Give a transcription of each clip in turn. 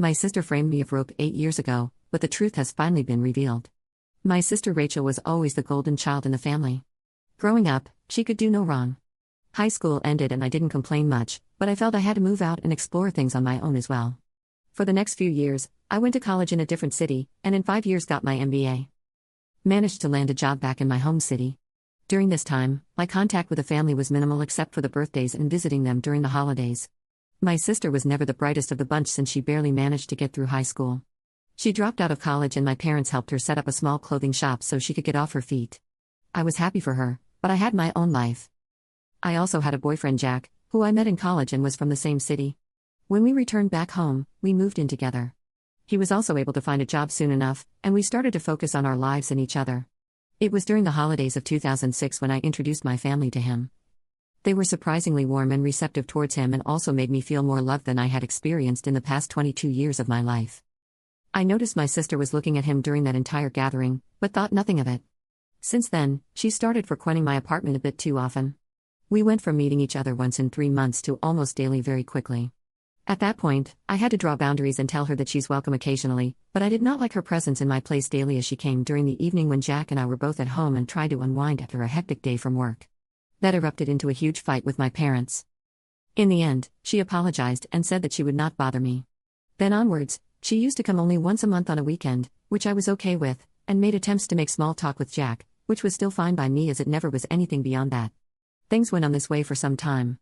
My sister framed me of rope 8 years ago, but the truth has finally been revealed. My sister Rachel was always the golden child in the family. Growing up, she could do no wrong. High school ended and I didn't complain much, but I felt I had to move out and explore things on my own as well. For the next few years, I went to college in a different city, and in 5 years got my MBA. Managed to land a job back in my home city. During this time, my contact with the family was minimal except for the birthdays and visiting them during the holidays. My sister was never the brightest of the bunch since she barely managed to get through high school. She dropped out of college and my parents helped her set up a small clothing shop so she could get off her feet. I was happy for her, but I had my own life. I also had a boyfriend, Jack, who I met in college and was from the same city. When we returned back home, we moved in together. He was also able to find a job soon enough, and we started to focus on our lives and each other. It was during the holidays of 2006 when I introduced my family to him. They were surprisingly warm and receptive towards him and also made me feel more loved than I had experienced in the past 22 years of my life. I noticed my sister was looking at him during that entire gathering, but thought nothing of it. Since then, she started frequenting my apartment a bit too often. We went from meeting each other once in 3 months to almost daily very quickly. At that point, I had to draw boundaries and tell her that she's welcome occasionally, but I did not like her presence in my place daily as she came during the evening when Jack and I were both at home and tried to unwind after a hectic day from work. That erupted into a huge fight with my parents. In the end, she apologized and said that she would not bother me. Then onwards, she used to come only once a month on a weekend, which I was okay with, and made attempts to make small talk with Jack, which was still fine by me as it never was anything beyond that. Things went on this way for some time.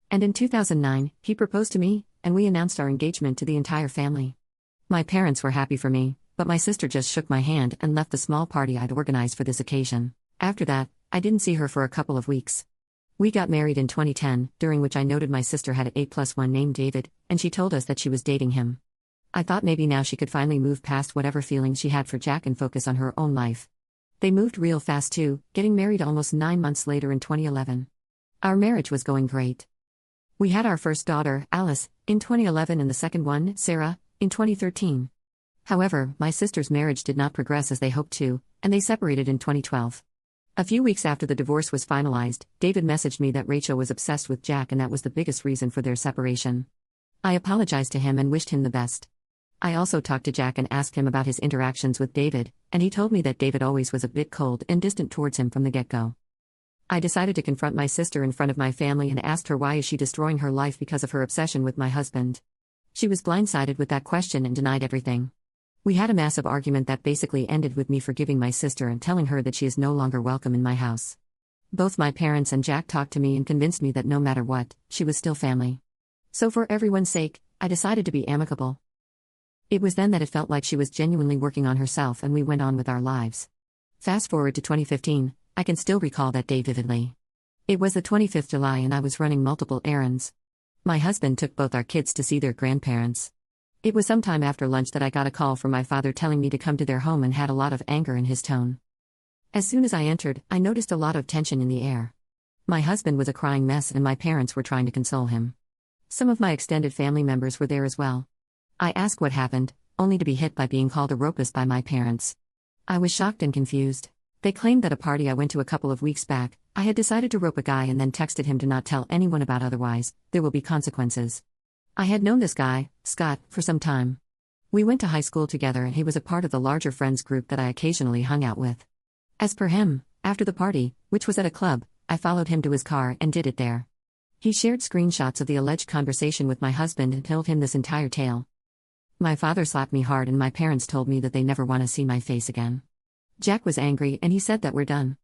And in 2009, he proposed to me, and we announced our engagement to the entire family. My parents were happy for me, but my sister just shook my hand and left the small party I'd organized for this occasion. After that, I didn't see her for a couple of weeks. We got married in 2010, during which I noted my sister had an 8+1 named David, and she told us that she was dating him. I thought maybe now she could finally move past whatever feelings she had for Jack and focus on her own life. They moved real fast too, getting married almost 9 months later in 2011. Our marriage was going great. We had our first daughter, Alice, in 2011 and the second one, Sarah, in 2013. However, my sister's marriage did not progress as they hoped to, and they separated in 2012. A few weeks after the divorce was finalized, David messaged me that Rachel was obsessed with Jack and that was the biggest reason for their separation. I apologized to him and wished him the best. I also talked to Jack and asked him about his interactions with David, and he told me that David always was a bit cold and distant towards him from the get-go. I decided to confront my sister in front of my family and asked her why is she destroying her life because of her obsession with my husband. She was blindsided with that question and denied everything. We had a massive argument that basically ended with me forgiving my sister and telling her that she is no longer welcome in my house. Both my parents and Jack talked to me and convinced me that no matter what, she was still family. So for everyone's sake, I decided to be amicable. It was then that it felt like she was genuinely working on herself and we went on with our lives. Fast forward to 2015, I can still recall that day vividly. It was the 25th July and I was running multiple errands. My husband took both our kids to see their grandparents. It was sometime after lunch that I got a call from my father telling me to come to their home and had a lot of anger in his tone. As soon as I entered, I noticed a lot of tension in the air. My husband was a crying mess and my parents were trying to console him. Some of my extended family members were there as well. I asked what happened, only to be hit by being called a rapist by my parents. I was shocked and confused. They claimed that a party I went to a couple of weeks back, I had decided to rope a guy and then texted him to not tell anyone about otherwise, there will be consequences. I had known this guy, Scott, for some time. We went to high school together and he was a part of the larger friends group that I occasionally hung out with. As per him, after the party, which was at a club, I followed him to his car and did it there. He shared screenshots of the alleged conversation with my husband and told him this entire tale. My father slapped me hard and my parents told me that they never want to see my face again. Jack was angry and he said that we're done.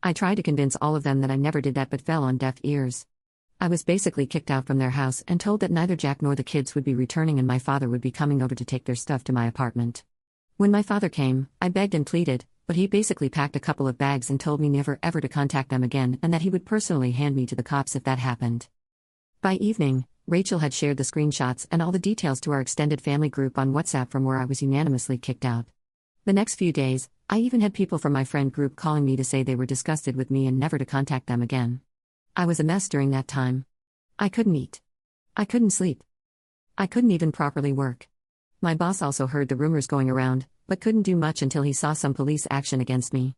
I tried to convince all of them that I never did that but fell on deaf ears. I was basically kicked out from their house and told that neither Jack nor the kids would be returning and my father would be coming over to take their stuff to my apartment. When my father came, I begged and pleaded, but he basically packed a couple of bags and told me never ever to contact them again and that he would personally hand me to the cops if that happened. By evening, Rachel had shared the screenshots and all the details to our extended family group on WhatsApp from where I was unanimously kicked out. The next few days, I even had people from my friend group calling me to say they were disgusted with me and never to contact them again. I was a mess during that time. I couldn't eat. I couldn't sleep. I couldn't even properly work. My boss also heard the rumors going around, but couldn't do much until he saw some police action against me.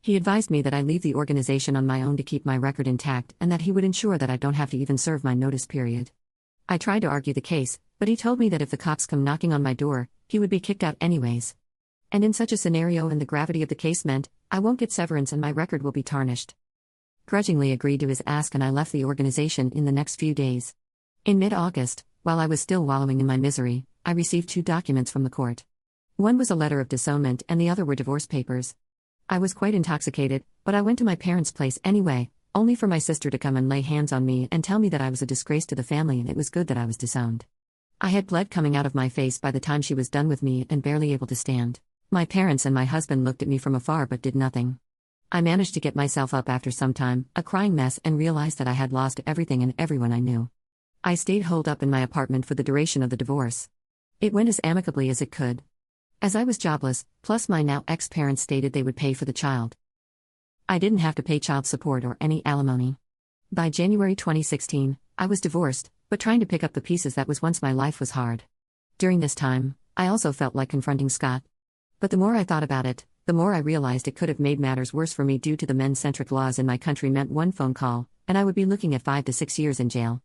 He advised me that I leave the organization on my own to keep my record intact and that he would ensure that I don't have to even serve my notice period. I tried to argue the case, but he told me that if the cops come knocking on my door, he would be kicked out anyways. And in such a scenario and the gravity of the case meant, I won't get severance and my record will be tarnished. Grudgingly agreed to his ask and I left the organization in the next few days. In mid-August, while I was still wallowing in my misery, I received 2 documents from the court. One was a letter of disownment and the other were divorce papers. I was quite intoxicated, but I went to my parents' place anyway, only for my sister to come and lay hands on me and tell me that I was a disgrace to the family and it was good that I was disowned. I had blood coming out of my face by the time she was done with me and barely able to stand. My parents and my husband looked at me from afar but did nothing. I managed to get myself up after some time, a crying mess, and realized that I had lost everything and everyone I knew. I stayed holed up in my apartment for the duration of the divorce. It went as amicably as it could. As I was jobless, plus my now ex-parents stated they would pay for the child. I didn't have to pay child support or any alimony. By January 2016, I was divorced, but trying to pick up the pieces that was once my life was hard. During this time, I also felt like confronting Scott. But the more I thought about it, the more I realized it could have made matters worse for me due to the men-centric laws in my country meant one phone call, and I would be looking at 5 to 6 years in jail.